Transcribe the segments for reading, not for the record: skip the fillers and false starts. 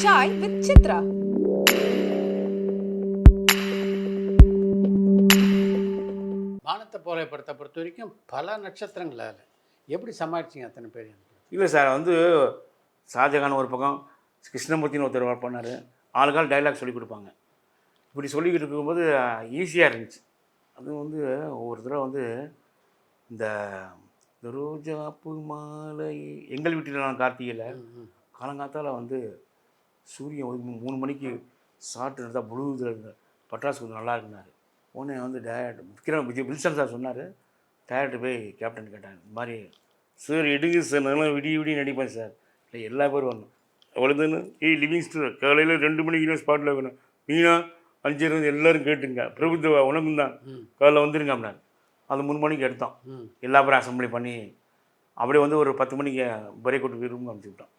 Chai with Chitra. வானத்தை போல படத்தை பொறுத்த வரைக்கும் பல நட்சத்திரங்கள் அதில் எப்படி சமாளிச்சிங்க அத்தனை பேர்? இல்லை சார், ஷாஜகான் ஒரு பக்கம், கிருஷ்ணமூர்த்தின்னு ஒருத்தர் பண்ணார். ஆளுக்கால் டைலாக் சொல்லி கொடுப்பாங்க. இப்படி சொல்லிக்கிட்டு இருக்கும்போது ஈஸியாக இருந்துச்சு. அது ஒவ்வொரு தடவை இந்த ரோஜாப்பு மாலை எங்கள் வீட்டில் நான் கார்த்திகையில் காலங்காத்தால் சூரியன் 3 மணிக்கு சாப்பிட்டு இருந்தால் ப்ளூ இதில் இருந்த பட்டாசு கொஞ்சம் நல்லா இருக்குனாரு. உடனே டேரக்டர் வில்சன் சார் சொன்னார். டேரக்டர் போய் கேப்டன் கேட்டாங்க, இந்த மாதிரி சார் எடுங்க சார், நல்லா விடிய நடிப்பேன் சார். இல்லை எல்லா பேரும் வரணும். அவ்வளோதானே லிவிங்ஸ்டன் காலையில் 2 மணிக்கு ஸ்பாட்டில் வேணும். மீனா 5 எல்லோரும் கேட்டுங்க. பிரபுத்தவா உனக்கும் தான் காலைல வந்துருங்க அப்படின்னாரு. அது 3 மணிக்கு எடுத்தோம். எல்லா பேரும் அசம்பிளி பண்ணி அப்படியே ஒரு 10 மணிக்கு பிரேக் அவுட் ரூம் அனுப்பிச்சி விட்டோம்.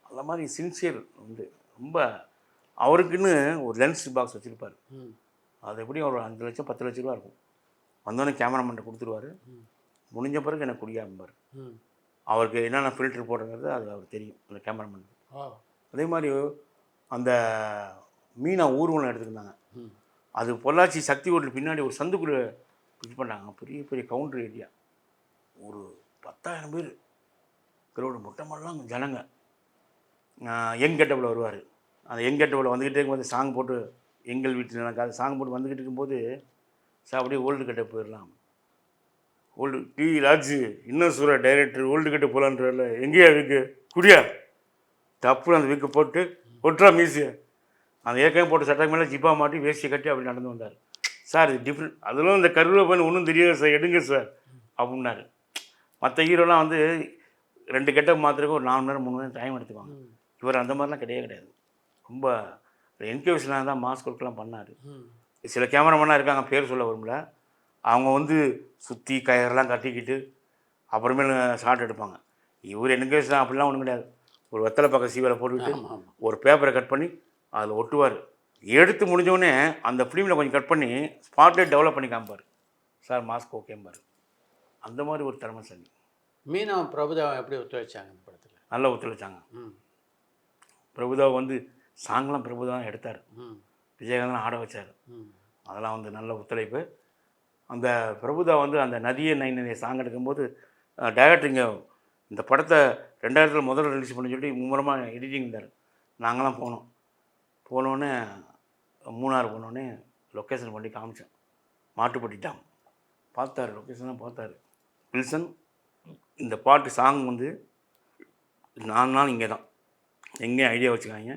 அந்த மாதிரி சின்சியர் ரொம்ப அவருக்குன்னு ஒரு லென்ஸ் பாக்ஸ் வச்சுருப்பார். அது எப்படியும் ஒரு 5 லட்சம் 10 லட்ச ரூபா இருக்கும். வந்தோடனே கேமராமேன்ட்ட கொடுத்துருவார். முடிஞ்ச பிறகு எனக்கு குடிக்காமப்பார். அவருக்கு என்னென்ன ஃபில்டர் போடுறது அது அவருக்கு தெரியும், அந்த கேமராமேன். அதே மாதிரி அந்த மீனா ஊர்வலம் எடுத்துருந்தாங்க. அது பொள்ளாச்சி சக்தி ஹோட்டல் பின்னாடி ஒரு சந்துக்குள்ளே இது பண்ணாங்க. பெரிய பெரிய கவுண்டர் ஏரியா, ஒரு 10,000 பேர் கிரௌடு, மொட்டமெல்லாம் ஜனங்க. யங் கெட்டப்பில் வருவார். அந்த யங் கெட்டப்பில் வந்துக்கிட்டே இருக்கும்போது சாங் போட்டு, எங்கள் வீட்டில் எனக்கு சாங் போட்டு வந்துக்கிட்டு இருக்கும்போது சார் அப்படியே ஓல்டு கெட்டப் போயிடலாம். ஓல்டு டி ராஜு இன்னும் சொல்கிற டைரக்டர் ஓல்டு கெட்ட போகலான்றல, எங்கேயா வீக்கு குடியா தப்பு அந்த வீக்கை போட்டு ஒட்டுறா மியூசியை அந்த ஏற்கனவே போட்டு சட்டை மேலே ஜிப்பா மாட்டி வேஷ்டியை கட்டி அப்படி நடந்து வந்தார். சார் இது டிஃப்ரெண்ட், அதெல்லாம் இந்த கருவில் பண்ணி ஒன்றும் தெரியாது சார், எடுங்க சார் அப்படின்னாரு. மற்ற ஹீரோலாம் 2 கெட்டப் மாத்திரக்கு ஒரு 4 மணி நேரம் 3 மணி நேரம் டைம் எடுத்துக்குவாங்க. இவர் அந்த மாதிரிலாம் கிடையாது. ரொம்ப என்கேஜ்னாக தான் மாஸ்க் ஒர்க்லாம் பண்ணார். சில கேமராமேனாக இருக்காங்க, பேர் சொல்ல வரும்ல, அவங்க சுற்றி கயரெல்லாம் கட்டிக்கிட்டு அப்புறமேல ஷார்ட் எடுப்பாங்க. இவர் என்கேஜ் தான், அப்படிலாம் ஒன்றும் கிடையாது. ஒரு வெத்தலை பக்கம் சீவலை போட்டுக்கிட்டு ஒரு பேப்பரை கட் பண்ணி அதில் ஒட்டுவார். எடுத்து முடிஞ்சோடனே அந்த ஃபிலிமில் கொஞ்சம் கட் பண்ணி ஸ்பாட்லேட் டெவலப் பண்ணி காமிப்பார். Sir mask ஓகேம்பார். அந்த மாதிரி ஒரு திறமைசாலி. மீனாவும் பிரபுதாவும் எப்படி ஒத்துழைச்சாங்க இந்த படத்தில்? நல்லா ஒத்துழைச்சாங்க. பிரபுதாவை சாங்லாம் பிரபுதான் எடுத்தார். விஜயகாந்த் ஆட வச்சார். அதெல்லாம் நல்ல ஒத்துழைப்பு. அந்த பிரபுதா அந்த நதியே நைனே சாங் எடுக்கும்போது டைரக்டர் இங்கே இந்த படத்தை 2000 முதல்ல ரிலீஸ் பண்ணி சொல்லி மும்முரமாக எடிட்டிங் இருந்தார். நாங்களாம் போனோடனே மூணாறு போனோடனே லொக்கேஷன் பண்ணி காமிச்சோம். மாட்டுப்பட்டி டேம் பார்த்தாரு, லொக்கேஷனாக பார்த்தாரு. வில்சன் இந்த பாட்டு சாங் 4 நாள் இங்கே தான், எங்கேயும் ஐடியா வச்சுக்காங்க,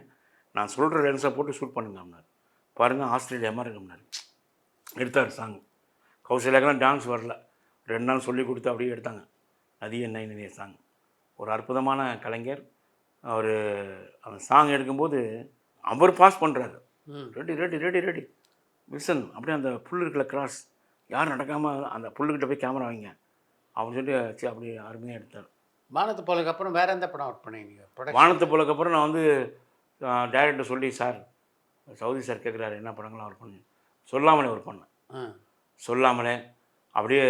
நான் சொல்கிற லென்ஸை போட்டு ஷூட் பண்ணுங்க அப்படின்னாரு. பாருங்கள் ஆஸ்திரேலியா மாதிரி இருக்கும்னாரு. எடுத்தார் சாங். கௌசல்யாக்கெல்லாம் டான்ஸ் வரல, 2 நாள் சொல்லி கொடுத்து அப்படியே எடுத்தாங்க. நதியே நைனே சாங். ஒரு அற்புதமான கலைஞர் அவர். அந்த சாங் எடுக்கும்போது அவர் பாஸ் பண்ணுறாரு. Ready ready ready ready Wilson அப்படியே அந்த புல் இருக்கிற கிராஸ் யாரும் நடக்காமல் அந்த புல்லுக்கிட்ட போய் கேமரா வைங்க அப்படின்னு சொல்லி அப்படியே அருமையாக எடுத்தார். வானத்தை போலக்கு அப்புறம் வேறு எந்த படம் ஒர்க் பண்ணீங்க? வானத்தை போலக்கு அப்புறம் நான் டைரக்டர் சொல்லி, சார் சவுதி சார் கேட்குறாரு என்ன படங்கள்லாம் ஒர்க் பண்ணேன். சொல்லாமலே ஒர்க் பண்ணேன். சொல்லாமலே அப்படியே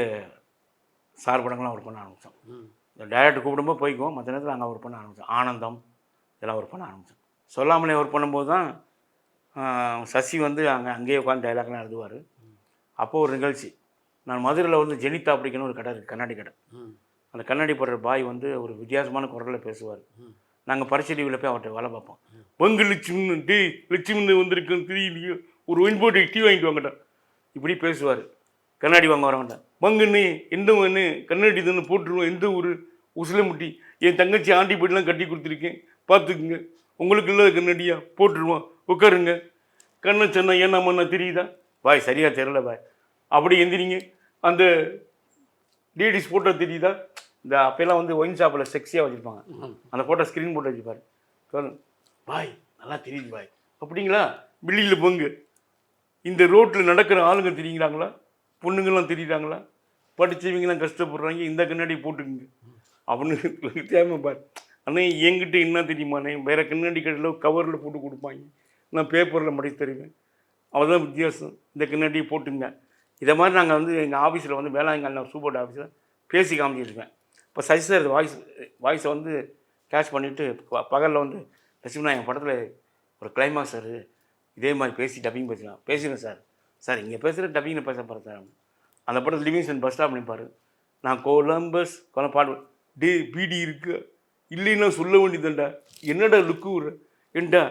சார் படங்கள்லாம் ஒர்க் பண்ண ஆரம்பித்தோம். இந்த டைரக்டர் கூப்பிடும்போது போய்க்குவோம், மற்ற நேரத்தில் அங்கே ஒர்க் பண்ண ஆரம்பித்தோம். ஆனந்தம் இதெல்லாம் ஒர்க் பண்ண ஆரம்பித்தோம். சொல்லாமலே ஒர்க் பண்ணும்போது தான் சசி அங்கேயே உட்காந்து டைலாக்லாம் எழுதுவார். அப்போது ஒரு நிகழ்ச்சி, நான் மதுரையில் ஜெனிதா அப்படிங்கிற ஒரு கடை இருக்குது, கண்ணாடி கடை. அந்த கண்ணாடி போடுற பாய் ஒரு வித்தியாசமான குரலில் பேசுவார். நாங்கள் பரிசு டிவியில் போய் அவர்கிட்ட வேலை பார்ப்போம். பங்கு லட்சுமி டே லட்சுமி வந்திருக்குன்னு தெரியலையோ, ஒரு ஒயின் போட்டு டீ வாங்கிட்டு வாங்கட்டா இப்படி பேசுவார். கண்ணாடி வாங்க வரவன்ட்ட பங்குன்னு எந்த ஒன்று கண்ணாடி தானே போட்டுருவோம், எந்த ஊர் உசிலமுட்டி, என் தங்கச்சி ஆண்டி போய்ட்டுலாம் கட்டி கொடுத்துருக்கேன் பார்த்துக்குங்க, உங்களுக்கு இல்லாத கண்ணாடியா போட்டுருவோம், உட்காருங்க, கண்ணை சொன்னா ஏன்னா மண்ணா தெரியுதா பாய், சரியாக தெரியல பாய், அப்படி எந்திரிங்க, அந்த லேடிஸ் ஃபோட்டோ தெரியுதா, இந்த அப்போல்லாம் ஒயின் ஷாப்பில் செக்ஸியாக வச்சுருப்பாங்க, அந்த ஃபோட்டோ ஸ்க்ரீன் போட்டு வச்சுப்பார். பாய் நல்லா தெரியுது பாய், அப்படிங்களா, பில்லியில் பங்கு, இந்த ரோட்டில் நடக்கிற ஆளுங்க தெரியுங்கிறாங்களா, பொண்ணுங்கள்லாம் தெரியுறாங்களா, படித்தவங்களாம் கஷ்டப்படுறாங்க, இந்த கண்ணாடி போட்டுக்குங்க அப்படின்னு தேவைப்பார். ஆனால் என்கிட்ட என்ன தெரியுமாண்ணே, வேறு கண்ணாடி கடையில் கவரில் போட்டு கொடுப்பாங்க, நான் பேப்பரில் மடித்து தருவேன், அவ்வளோதான் வித்தியாசம், இந்த கண்ணாடியை போட்டுங்க. இதை மாதிரி நாங்கள் எங்கள் ஆஃபீஸில் வேளாங்கண்ணி சூப்பர் ஆஃபீஸில் பேசி காமிச்சிருக்கேன். இப்போ சசி சார் வாய்ஸை கேட்ச் பண்ணிவிட்டு பகலில் வந்து லட்சுமணா என் படத்தில் ஒரு கிளைமாக்ஸ் சார் இதே மாதிரி பேசி டப்பிங் பேசலாம் பேசுகிறேன் சார் சார் இங்கே பேசுகிற டப்பிங்கில் பேச போகிறேன் சார் அந்த படத்தில் லிவிங்ஸ்டன் பஸ் ஸ்டாப் நிற்பார் நான் கொலம்பஸ் பாடு டே பீடி இருக்கு இல்லைன்னா சொல்ல வேண்டியதுண்டா என்னடா லுக்கு ஏண்டா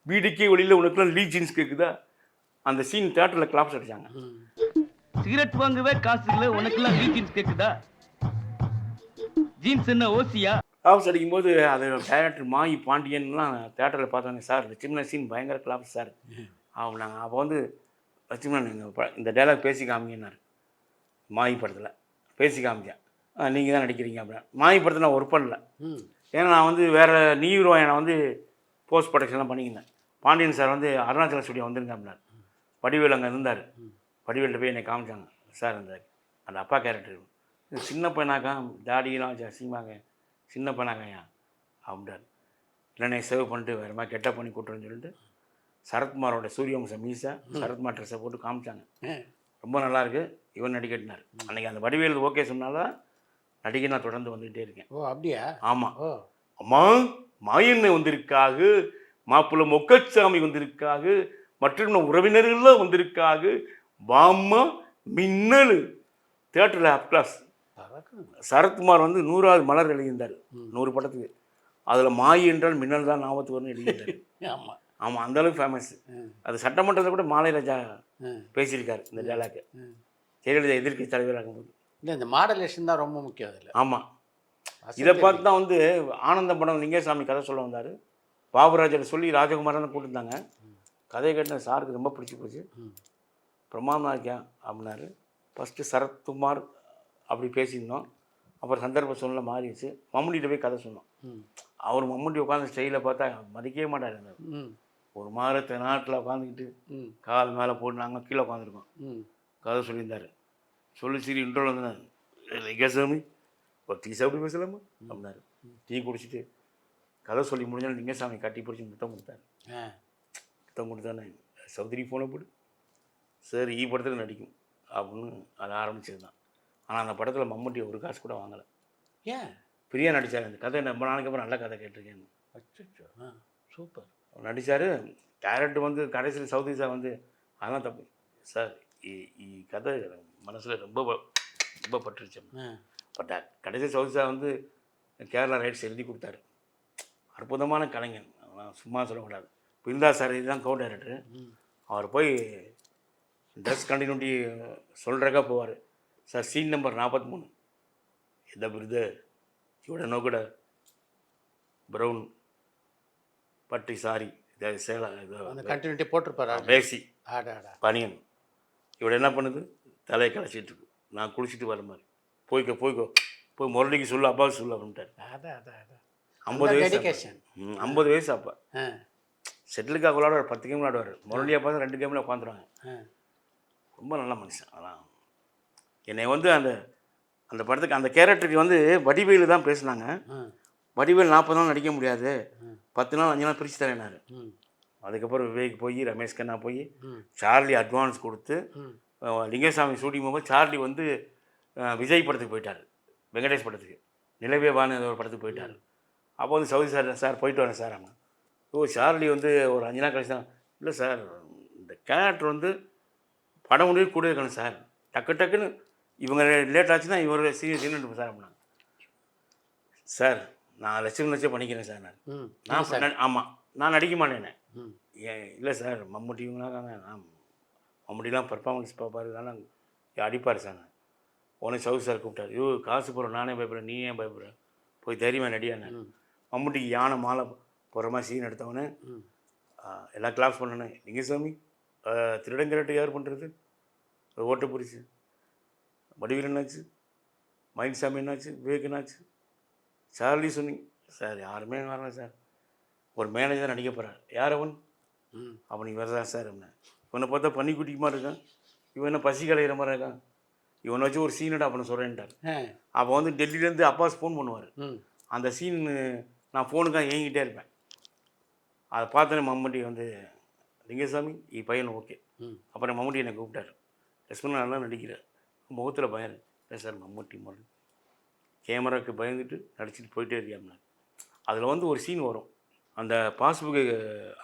பீடிக்கே வழியில் உனக்குலாம் லீ ஜீன்ஸ் கேட்குதா அந்த சீன் தேட்டரில் கிளாப்ஸ் அடித்தாங்க. சிகரெட் வாங்குவே காசு இல்லை உனக்குலாம் லீ ஜீன்ஸ் கேட்குதா ஜீன்ஸ் என்ன ஓசியா கிளாப்ஸ் அடிக்கும்போது அது டைரக்டர் மாயி பாண்டியன்லாம் தேட்டரில் பார்த்தோன்னே சார் லட்சுமண சீன் பயங்கர கிளாப்ஸ் சார் நாங்கள் அப்போ வந்து லட்சுமணன் நீங்கள் இந்த டைலாக் பேசி காமிங்கன்னாரு மாயி படத்தில் பேசி காமிச்சேன் நீங்கள் தான் நடிக்கிறீங்க அப்படின்னா மாயி படத்தில் நான் ஒர்க் பண்ணல ஏன்னா நான் வந்து வேறு நீரோயை நான் வந்து போஸ்ட் ப்ரொடக்ஷன்லாம் பண்ணியிருந்தேன். பாண்டியன் சார் வந்து அருணாச்சல ஸ்டுடியோ வந்துருங்க அப்படின்னாரு. வடிவேல் அங்கே இருந்தார். வடிவேல்கிட்ட போய் என்னை காமிச்சாங்க சார் அந்த அப்பா கேரக்டர் சின்ன பையனாக்கா தாடியெல்லாம் அசிங்கமாங்க சின்ன பையனாக்கா அப்படின்றார். இல்லைண்ணே சேவ் பண்ணிட்டு வேறு மாதிரி கெட்டப் பண்ணி கூட்டுறேன்னு சொல்லிட்டு சரத்குமாரோட சூரியவம்சம் மீசா சரத்குமார் ட்ரெஸ்ஸை போட்டு காமிச்சாங்க. ரொம்ப நல்லாயிருக்கு இவன் நடிக்கட்டினார். அன்றைக்கி அந்த வடிவேல் ஓகே சொன்னால்தான் நடிகை நான் தொடர்ந்து வந்துக்கிட்டே இருக்கேன். ஓ அப்படியா? ஆமாம். அம்மா மாயண்ணை வந்திருக்காக மாப்பிள்ளை மொக்கச்சாமி வந்திருக்காக மற்றும் உறவினர்கள்லாம் வந்திருக்காக பாம்மா மின்னல் தேட்டரில் அப்கிளாஸ். சரத்குமார் வந்து 100வது மலர் எழுதியிருந்தார் 100 படத்துக்கு. அதில் மாயி என்றால் மின்னல் தான் ஞாபகத்துக்கு வரணும் எழுதியிருந்தார். ஆமாம் ஆமாம் அந்தளவுக்கு ஃபேமஸ். அது சட்டமன்றத்தில் கூட மாலை ராஜா பேசியிருக்காரு இந்த டைலாக்கு ஜெயலலிதா எதிர்க்கட்சி தலைவர் ஆகும்போது. இல்லை இந்த மாடலேஷன் தான் ரொம்ப முக்கியம் அதில். ஆமாம் இதை பார்த்து தான் வந்து ஆனந்த படம் லிங்கசாமி கதை சொல்ல வந்தார். பாபுராஜர் சொல்லி ராஜகுமாரன் கூட்டிருந்தாங்க. கதையை கேட்ட சாருக்கு ரொம்ப பிடிச்சி போச்சு. பிரமாதமாக இருக்கியா அப்படின்னாரு. ஃபஸ்ட்டு சரத்குமார் அப்படி பேசியிருந்தோம். அப்புறம் சந்தர்ப்ப சூழ்நிலை மாறிடுச்சு. மம்முட்டிகிட்ட போய் கதை சொன்னோம். அவர் மம்முட்டி உட்காந்து ஸ்டைலில் பார்த்தா மதிக்கவே மாட்டார். ஒரு மாதத்தை நாட்டில் உட்காந்துக்கிட்டு கால் மேலே போட்டு நாங்கள் கீழே உட்காந்துருக்கோம். கதை சொல்லியிருந்தார். சொல்லி சரி இன்ட்ரோல் வந்தார். லிங்கசாமி ஒரு டீ சாப்பிட்டு பேசலாமா அப்படின்னாரு. டீ குடிச்சிட்டு கதை சொல்லி முடிஞ்சாலும் லிங்கசாமி கட்டி பிடிச்சி முத்தம் கொடுத்தாரு. முத்தம் கொடுத்தானே சௌதரி ஃபோனை போட்டு சார் ஈ படத்தில் நடிக்கும் அப்படின்னு அதை ஆரம்பிச்சது தான். ஆனால் அந்த படத்தில் மம்முட்டி ஒரு காசு கூட வாங்கலை. ஏன்? பிரியா நடித்தார். அந்த கதை ரொம்ப நாளைக்கு அப்புறம் நல்ல கதை கேட்டிருக்கேன். அச்சோ சூப்பர் நடித்தார். கேரக்டர் வந்து கடைசியில் சவுதி சார் வந்து அதெல்லாம் தப்பு சார் ಈ கதை மனசில் ரொம்ப ரொம்ப பட்டுருச்சு. பட் கடைசி சவுதி சார் வந்து கேரளா ரைட்ஸ் எழுதி கொடுத்தாரு. அற்புதமான கலைஞன், சும்மா சொல்லக்கூடாது. பிருந்தா சார் இதுதான் கோ டைரக்டர். அவர் போய் ட்ரெஸ் கண்டினியூட்டி சொல்கிறக்கா போவார். சார் சீன் நம்பர் 43 எந்த பிருது இவட நோக்கூட ப்ரௌன் பட்டி சாரி சேலை கண்டினியூட்டி போட்டிருப்பாரு பேசி ஆடாடா பனியன். இவட என்ன பண்ணுது தலையை கலைச்சிட்டு இருக்கு. நான் குளிச்சுட்டு வர மாதிரி போய்க்கோ போய் முரளிக்கு சொல்லு அப்பாவுக்கு சொல்லு அப்படின்ட்டார். 50 வயசு 50 வயசு அப்போ செட்டிலுக்காக விளாடுவார். 10 கேம் விளாடுவார். முரளியாக பார்த்து 2 கேமில் உட்காந்துருவாங்க. ரொம்ப நல்ல மனுஷன். அதான் என்னை வந்து அந்த அந்த படத்துக்கு அந்த கேரக்டருக்கு வந்து வடிவேலு தான் பேசினாங்க. வடிவேல் 40 நாள் நடிக்க முடியாது, 10 நாள் 5 நாள் பிரித்து தரேனாரு. அதுக்கப்புறம் விவேக் போய் ரமேஷ் கண்ணா போய் சார்லி அட்வான்ஸ் கொடுத்து லிங்கசாமி ஷூட்டிங் போகும்போது சார்லி வந்து விஜய் படத்துக்கு போயிட்டார். வெங்கடேஷ் படத்துக்கு நிலவே வான்னு ஒரு படத்துக்கு போயிட்டார். அப்போ வந்து சவுதி சார் போயிட்டு வரேன் சார். அவங்க சார்லி வந்து ஒரு 5 நாள் கழிச்சு தான் இல்லை சார் இந்த கேரக்டர் வந்து படம் முடிவு கூட இருக்கணும் சார். டக்குன்னு இவங்க லேட் ஆச்சுன்னா இவர் சீனியர் சார் அப்படின்னா சார் நான் லட்சம் பண்ணிக்கிறேன் சார். நான் ஆமாம் நான் நடிக்க மாட்டேனே. ஏன் இல்லை சார் மம்முட்டி இவங்களாம் மம்முட்டிலாம் பர்ஃபார்மன்ஸ் பார்ப்பாரு ஆனால் அடிப்பார் சார். உடனே சவுதி சார் கூப்பிட்டாரு. காசு போகிறோம் நானே பயப்படுறேன் நீ ஏன் பயப்படுற போய் தைரியமாக நடியானே. மம்முட்டிக்கு யானை மாலை போகிற மாதிரி சீன் எடுத்தவொடனே எல்லாம் கிளாஸ் பண்ணனே. லிங்கசாமி திருடங்கிரட்டு யார் பண்ணுறது ஓட்டு பிடிச்சி வடிவில் என்னாச்சு மயில்சாமி என்னாச்சு விவேக் என்னாச்சு சார்லி சொன்னீங்க சார். யாருமே வரல சார். ஒரு மேனேஜர் நடிக்க போகிறார். யார் அவன் அவன் இவர் தான் சார். என்ன இவனை பார்த்தா பன்னி குட்டிக்கு மாதிரி இருக்கான். இவன் என்ன பசி கலைகிற மாதிரி இருக்கான். இவனை வச்சு ஒரு சீனடா அப்படின்னு சொல்கிறேன்ட்டார். அப்போ வந்து டெல்லியிலேருந்து அப்பாஸ் ஃபோன் பண்ணுவார். அந்த சீன் நான் ஃபோனுக்காக ஏங்கிட்டே இருப்பேன். அதை பார்த்தோன்னே மம்முட்டி வந்து லிங்கசாமி பையன் ஓகே. அப்புறம் மம்முட்டி என்னை கூப்பிட்டார். லட்சுமணன் நல்லா நடிக்கிறார், முகத்தில் பயம் இல்லை சார். மம்முட்டி கேமராவுக்கு பயந்துட்டு நடிச்சுட்டு போயிட்டே இருக்காம்னா அதில் வந்து ஒரு சீன் வரும். அந்த பாஸ்புக்கு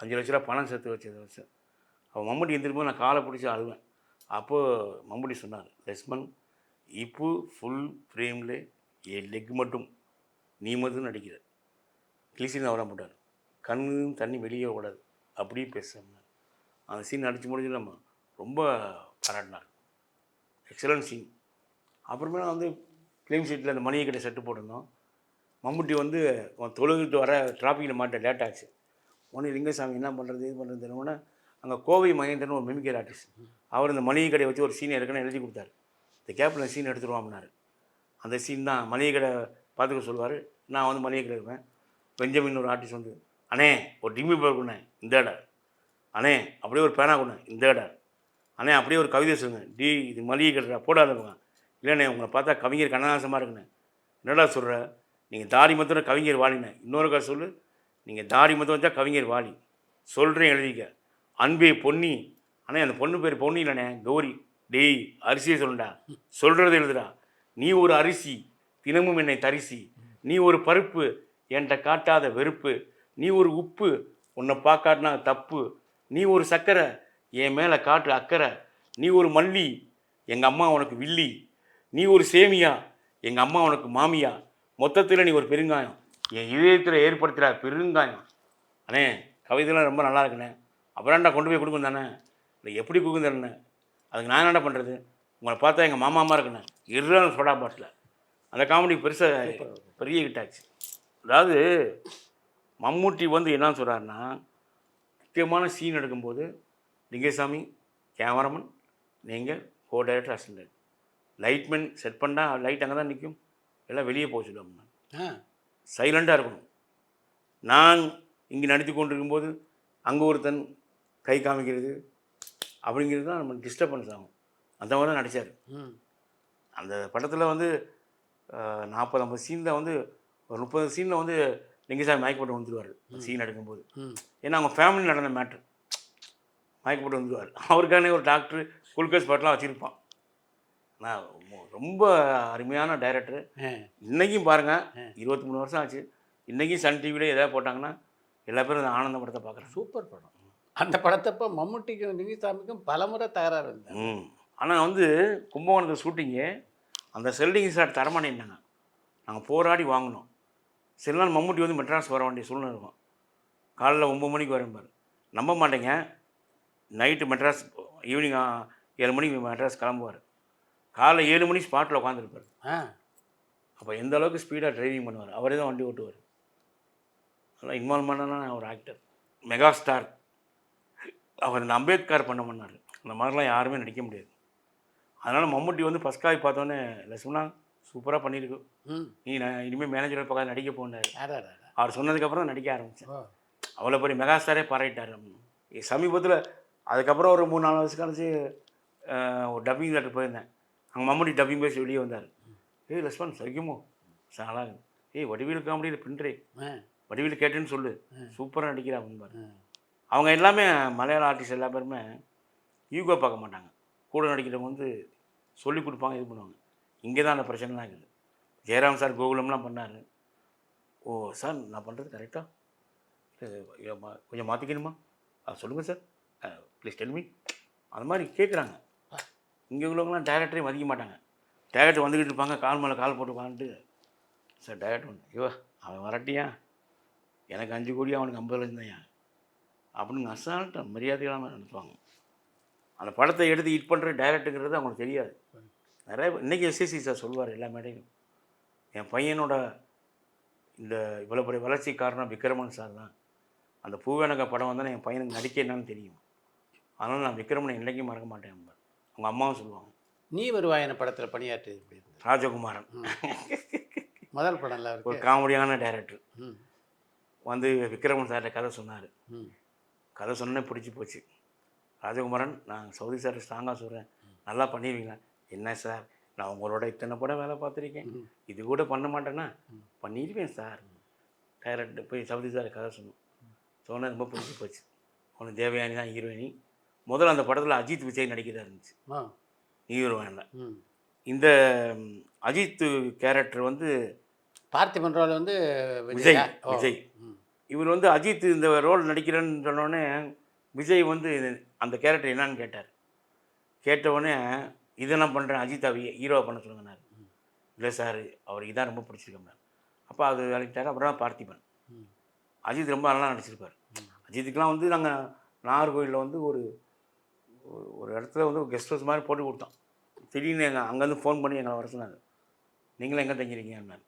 5 லட்ச ரூபா பணம் சேர்த்து வச்சதை வச்சு அவன் மம்முட்டி எந்திரிக்கும்போது நான் காலை பிடிச்சி அழுவேன். அப்போது மம்முட்டி சொன்னார், லெஸ்மன் இப்போ ஃபுல் ஃப்ரேமில் என் லெக் மட்டும் நீ மட்டும் நடிக்கிற, கிளிசின்னு அவரை போட்டார், கண்ணு தண்ணி வெளியே ஓடாது அப்படியே பேசுகிறேன். அந்த சீன் நடித்து முடிஞ்சு நம்ம ரொம்ப பாராட்டினார். Excellent scene. அப்புறமே வந்து ஃபிலிம் சீட்டில் அந்த மணியை கிட்ட செட்டு போட்டிருந்தோம். மம்முட்டி வந்து தொழுகிட்டு வர டிராஃபிக்கில் மாட்ட லேட் ஆச்சு. ஒன்று லிங்கசாமி என்ன பண்ணுறது இது பண்ணுறது தெரியுமோன்னா அங்கே கோவை மகேந்திரன் ஒரு மிமிக்கர் ஆர்டிஸ்ட், அவர் இந்த மளிகை கடையை வச்சு ஒரு சீன் எடுக்கணும்னு எழுதி கொடுத்தாரு. இந்த கேப்பில் சீன் எடுத்துருவாம்னாரு. அந்த சீன் தான் மளிகை கடை பார்த்துக்க சொல்லுவார். நான் வந்து மளிகை கடை இருப்பேன். பெஞ்சமின் ஒரு ஆர்டிஸ்ட் வந்து, அண்ணே ஒரு டிம்மி பேர் கொண்டேன் இந்த இடம், அண்ணே அப்படியே ஒரு பேனா கொண்டேன் இந்த இடம், அண்ணே அப்படியே ஒரு கவிதை சொல்லுங்கள், டி இது மளிகை கடை போடாதவங்க, இல்லைண்ணே உங்களை பார்த்தா கவிஞர் கண்ணதாசமாக இருக்குண்ணே, என்னடா சொல்கிற, நீங்கள் தாடி மொத்தம் கவிஞர் வாலினேன், இன்னொரு கதை சொல்லு, நீங்கள் தாடி மொத்தம் வச்சா கவிஞர் வாலி, சொல்கிறேன் எழுதிக்க, அன்பே பொன்னி, அண்ணே அந்த பொண்ணு பேர் பொன்னி இல்லைண்ணே கௌரி, டேய் அரிசியை சொல்லுடா, சொல்கிறது எழுதுடா, நீ ஒரு அரிசி தினமும் என்னை தரிசி, நீ ஒரு பருப்பு என்கிட்ட காட்டாத வெறுப்பு, நீ ஒரு உப்பு உன்னை பார்க்காட்டினா தப்பு, நீ ஒரு சக்கரை என் மேலே காட்டு அக்கறை, நீ ஒரு மல்லி எங்கள் அம்மா உனக்கு வில்லி, நீ ஒரு சேமியா எங்கள் அம்மா உனக்கு மாமியா, மொத்தத்தில் நீ ஒரு பெருங்காயம் என் இதயத்தில் ஏற்படுத்துகிற பெருங்காயம். அண்ணே கவிதைலாம் ரொம்ப நல்லா இருக்குண்ணே, அப்புறம்டா கொண்டு போய் கொடுக்கும் தானே, இல்லை எப்படி கொடுக்கும் தானே, அதுக்கு நான் என்ன பண்ணுறது, உங்களை பார்த்தா எங்கள் மாமாமா இருக்குண்ணே இருறான சோடா பாட்டில். அந்த காமெடி பெருசாக பெரிய ஹிட்டாச்சு. அதாவது மம்முட்டி வந்து என்ன சொல்கிறாருன்னா, முக்கியமான சீன் எடுக்கும்போது லிங்கசாமி கேமராமேன் நீங்கள் co director assistant, lightman set பண்ணால் லைட் அங்கே தான் நிற்கும், எல்லாம் வெளியே போக சொல்லுவாங்க, சைலண்ட்டாக இருக்கணும். நான் இங்கே நடித்து கொண்டிருக்கும்போது அங்கே ஒருத்தன் கை காமிக்கிறது அப்படிங்கிறது தான் நம்ம டிஸ்டர்பன்ஸ் ஆகும். அந்த மாதிரி தான் நடித்தார். அந்த படத்தில் வந்து 40-50 சீனில் வந்து ஒரு 30 சீனில் வந்து லிங்கசாமி மயக்கப்பட்டு வந்துடுவார் சீன் எடுக்கும்போது. ஏன்னா அவங்க ஃபேமிலி நடந்த மேட்ரு, மயக்கப்பட்டு வந்துடுவார். அவருக்கானே ஒரு டாக்டர் குளுக்கோஸ் பாட்டெலாம் வச்சுருப்பான். நான் ரொம்ப அருமையான டைரக்டரு. இன்றைக்கும் பாருங்கள் 23 வருஷம் ஆச்சு, இன்றைக்கும் சன் டிவியில் எதாவது போட்டாங்கன்னா எல்லா பேரும் அந்த ஆனந்த படத்தை பார்க்குறேன். சூப்பர் படம். அந்த படத்தப்போ மம்முட்டிக்கும் லிங்கசாமிக்கும் பலமுறை தகராறு இருந்தது. ஆனால் வந்து கும்பகோணத்து ஷூட்டிங்கு அந்த செல்டிங் ஷாட் தரமாட்டேன்னாங்க. நாங்கள் போராடி வாங்கினோம். சில நாள் மம்முட்டி வந்து மெட்ராஸ் வர வேண்டிய சூழ்நிலை இருக்கும். காலைல 9 மணிக்கு வரேன், நம்ப மாட்டேங்க, நைட்டு மெட்ராஸ் ஈவினிங் 7 மணிக்கு மெட்ராஸ் கிளம்புவார். காலைல 7 மணி ஸ்பாட்டில் உட்காந்துருப்பார். அப்போ எந்த அளவுக்கு ஸ்பீடாக டிரைவிங் பண்ணுவார், அவரே தான் வண்டி ஓட்டுவார். அதெல்லாம் இன்வால்வ்மெண்டான ஒரு ஆக்டர், மெகா ஸ்டார். அவர் இந்த அம்பேத்கர் பண்ணார், அந்த மாதிரிலாம் யாருமே நடிக்க முடியாது. அதனால் மம்முட்டி வந்து ஃபஸ்ட் காய் பார்த்தோன்னே லட்சுமணா சூப்பராக பண்ணியிருக்கு, நீ இனிமேல் மேனேஜரை பக்கம் நடிக்க போனார். அவர் சொன்னதுக்கப்புறம் தான் நடிக்க ஆரம்பித்தேன். அவ்வளோ பெரிய மெகா ஸ்டாரே பாராட்டார். சமீபத்தில் அதுக்கப்புறம் ஒரு 3-4 வருஷம் கழிச்சு ஒரு டப்பிங் தேட்டர் போயிருந்தேன். அங்கே மம்முட்டி டப்பிங் பேசி வெளியே வந்தார். ஏய் லட்சுமண் சரிக்குமோ சாலாகுது, ஏய் வடிவேலு காமெடியில் பின்றே, வடிவேலு கேட்டேன்னு சொல்லு, சூப்பராக நடிக்கிறா பாரு. அவங்க எல்லாமே மலையாள ஆர்டிஸ்ட் எல்லா பேருமே ஈகோ பார்க்க மாட்டாங்க, கூட நடிக்கிறவங்க வந்து சொல்லி கொடுப்பாங்க, இது பண்ணுவாங்க. இங்கே தான் அந்த பிரச்சனைலாம் இருக்குது. ஜெயராம் சார் கோகுலம்லாம் பண்ணார். ஓ சார் நான் பண்ணுறது கரெக்டாக கொஞ்சம் மாற்றிக்கணுமா, சொல்லுங்கள் சார் ப்ளீஸ் டெல் மீ, அந்த மாதிரி கேட்குறாங்க. இங்கே உள்ளவங்களாம் டைரக்டரே மதிக்க மாட்டாங்க. டைரக்டர் வந்துக்கிட்டு இருப்பாங்க, கால் மேலே கால் போட்டு உட்காந்துட்டு, சார் டைரக்டர் ஒன்று, ஐயோ அவன் வரட்டியா, எனக்கு 5 கோடி அவனுக்கு 50 லட்சம் தான்யா அப்படின்னு அசால்ட்டாக மரியாதைகளாக நினைப்பாங்க. அந்த படத்தை எடுத்து ஹிட் பண்ணுற டைரக்டருங்கிறது அவங்களுக்கு தெரியாது. நிறைய இன்றைக்கி எஸ்எஸ்சி சார் சொல்லுவார் எல்லா மேடையும், என் பையனோட இந்த இவ்வளோ பெரிய வளர்ச்சி காரணம் விக்ரமன் சார் தான். அந்த பூவேனக படம் வந்தால் என் பையனுக்கு நடிக்க என்னன்னு தெரியும், அதனால் நான் விக்ரமனை என்றைக்கும் மறக்க மாட்டேன். அவங்க அம்மாவும் சொல்லுவாங்க. நீ வருவாயன படத்தில் பணியாற்றியது எப்படி இருந்தது? ராஜகுமாரன் முதல் படம்ல ஒரு காமெடியான டைரக்டர் வந்து விக்ரமன் சார்கிட்ட கதை சொன்னார். கதை சொன்னே பிடிச்சி போச்சு. ராஜகுமாரன் நான் சவுதி சார் ஸ்ட்ராங்காக சொல்கிறேன், நல்லா பண்ணிடுவீங்களா? என்ன சார் நான் உங்களோட இத்தனை படம் வேலை பார்த்துருக்கேன், இது கூட பண்ண மாட்டேன்னா பண்ணிடுவேன் சார். டைரக்டர் போய் சவுதி சார் கதை சொன்னேன், ரொம்ப பிடிச்சி போச்சு. ஒன்று தேவயானி தான் ஹீரோயினி. முதல்ல அந்த படத்தில் அஜித் விஜய் நடிக்கிறதா இருந்துச்சு, ஹீரோயினில். இந்த அஜித் கேரக்டர் வந்து பார்த்திபன் ரோல் வந்து விஜய் விஜயா? ஓ. விஜய் ம். இவர் வந்து அஜித் இந்த ரோல் நடிக்கிறேன்னு சொன்னோடனே விஜய் வந்து அந்த கேரக்டர் என்னன்னு கேட்டார். கேட்டவுடனே இதை நான் பண்ணுறேன், அஜித் ஹீரோவை பண்ண சொல்லுங்கன்னாரு. இல்லை சார் அவர் இதான் ரொம்ப பிடிச்சிருக்கேன். அப்போ அது வேலைக்கிட்டார். அப்புறம் தான் பார்த்திபன். ம். அஜித் ரொம்ப நல்லா நடிச்சிருப்பார். அஜித்துக்கெலாம் வந்து நாங்கள் நாகர்கோவிலில் வந்து ஒரு ஒரு இடத்துல வந்து கெஸ்ட் ஹவுஸ் மாதிரி போட்டு கொடுத்தோம். திடீர்னு அங்கேருந்து ஃபோன் பண்ணி எங்களை வர சொன்னாங்க. நீங்களும் எங்கே தங்கியிருக்கீங்கன்னாரு.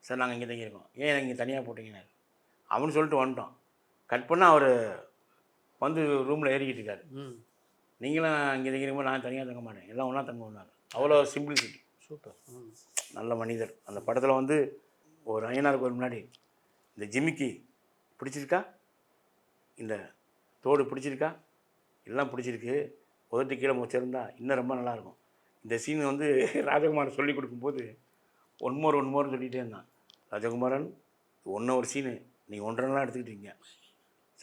சார் நாங்கள் இங்கே தங்கியிருக்கோம். ஏன் இங்கே தனியாக போட்டிங்கன்னாரு. அவனு சொல்லிட்டு வந்துட்டோம். கட் பண்ணால் அவர் வந்து ரூமில் ஏறிக்கிட்டு இருக்காரு. ம். நீங்களும் இங்கே தங்கிறீங்க, நான் தனியாக தங்க மாட்டேன், எல்லாம் ஒன்றா தங்குவோம்னாரு. அவ்வளோ சிம்பிளிசிட்டி. சூப்பர். ம். நல்ல மனிதர். அந்த படத்தில் வந்து ஒரு ஐயனார் கோயில் முன்னாடி இந்த ஜிமிக்கி பிடிச்சிருக்கா, இந்த தோடு பிடிச்சிருக்கா, எல்லாம் பிடிச்சிருக்கு, உதட்டு கீழே வச்சிருந்தா இன்னும் ரொம்ப நல்லாயிருக்கும். இந்த சீன் வந்து ராஜகுமாரன் சொல்லி கொடுக்கும்போது ஒன் மோர்னு சொல்லிகிட்டே இருந்தான். ராஜகுமாரன் 1 ஹவர் சீனு நீ 1.5 நாள் எடுத்துக்கிட்டீங்க.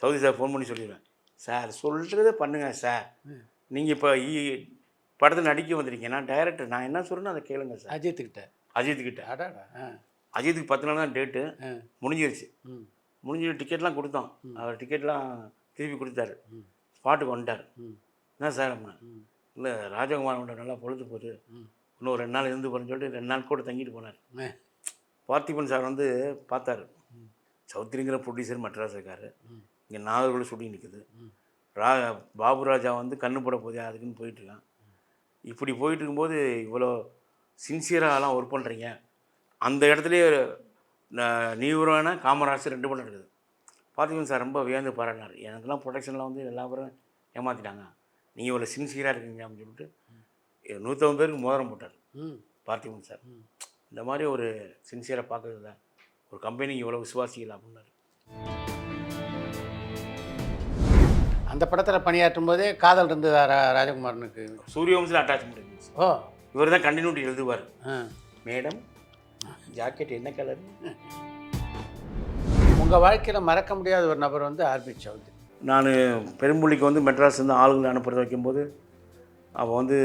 சவுதி சார் ஃபோன் பண்ணி சொல்லிடுவேன். சார் சொல்கிறத பண்ணுங்கள் சார், நீங்கள் இப்போ படத்தில் நடிக்க வந்திருக்கீங்க, நான் டைரக்டர், நான் என்ன சொல்கிறேன்னு அதை கேளுங்க சார். அஜித்துக்கிட்ட அடாடா. ஆ. அஜித்துக்கு 10 நாள் தான் டேட்டு முடிஞ்சிருச்சு. ம். முடிஞ்சு டிக்கெட்லாம் கொடுத்தோம். அவர் டிக்கெட்லாம் திருப்பி கொடுத்தாரு. ஸ்பாட்டுக்கு வந்துட்டார். என்ன சார் அப்படின்னா, இல்லை ராஜகுமாரோட நல்லா பொழுது போகுது, இன்னும் 2 நாள் இருந்து போகிறேன்னு சொல்லிட்டு 2 நாள் கூட தங்கிட்டு போனார். பார்த்திபன் சார் வந்து பார்த்தாரு. சௌத்ரிங்கிற ப்ரொடியூசர் மெட்ராஸ் இருக்கார், இங்கே நாகர்கோவில் ஷூட்டிங் நிற்குது. பாபு ராஜா வந்து கண்ணு போட போதே அதுக்குன்னு போயிட்டுருக்கான். இப்படி போயிட்டு இருக்கும்போது இவ்வளோ சின்சியராகலாம் ஒர்க் பண்ணுறீங்க. அந்த இடத்துலையே நீவரான காமராஜர் 2 படம் இருக்குது. பார்த்திபன் சார் ரொம்ப வியந்து பாராட்டினார். எனக்குலாம் ப்ரொடக்ஷனில் வந்து எல்லா பேரும் ஏமாற்றிட்டாங்க, நீங்கள் இவ்வளோ சின்சியராக இருக்கீங்க அப்படின்னு சொல்லிட்டு 150 பேருக்கு மோதிரம் போட்டார் பார்த்திபன் சார். இந்த மாதிரி ஒரு சின்சியராக பார்க்குறது தான் ஒரு கம்பெனிக்கு இவ்வளோ விசுவாசிகள் அப்படின்னாரு. அந்த படத்தில் பணியாற்றும் போதே காதல் இருந்ததா ராஜகுமாரனுக்கு? சூரியவம்சில் அட்டாச்மெண்ட் இருந்துச்சு. ஓ. இவர் தான் கண்டினியூட்டி எழுதுவார். ஆ. மேடம் ஜாக்கெட் என்ன கலர்? உங்கள் வாழ்க்கையில் மறக்க முடியாத ஒரு நபர் வந்து ஆர்பி சௌத்ரி. நான் பெரும்புள்ளிக்கு வந்து மெட்ராஸ் வந்து ஆளுங்களை அனுப்புறது வைக்கும்போது அப்போ வந்து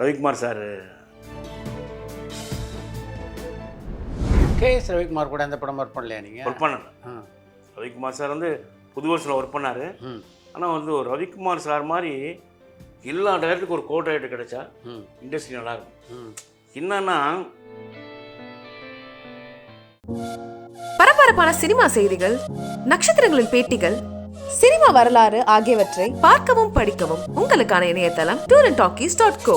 ரவிக்குமார் சார், KS ரவிக்குமார் கூட எந்த படம் ஒர்க் பண்ணலையா நீங்கள்? ஒர்க் பண்ணல. ரவிக்குமார் சார் வந்து புது வருஷத்தில் ஒர்க் பண்ணார். ஆனால் வந்து ஒரு ரவிக்குமார் சார் மாதிரி எல்லா டைரக்டருக்கும் ஒரு கோ டைரக்டர் கிடைச்சா இண்டஸ்ட்ரி நல்லாயிருக்கும். என்னன்னா பரபரப்பான சினிமா செய்திகள், நட்சத்திரங்களின் பேட்டிகள், சினிமா வரலாறு ஆகியவற்றை பார்க்கவும் படிக்கவும் உங்களுக்கான இணையதளம் tourantalkies.co.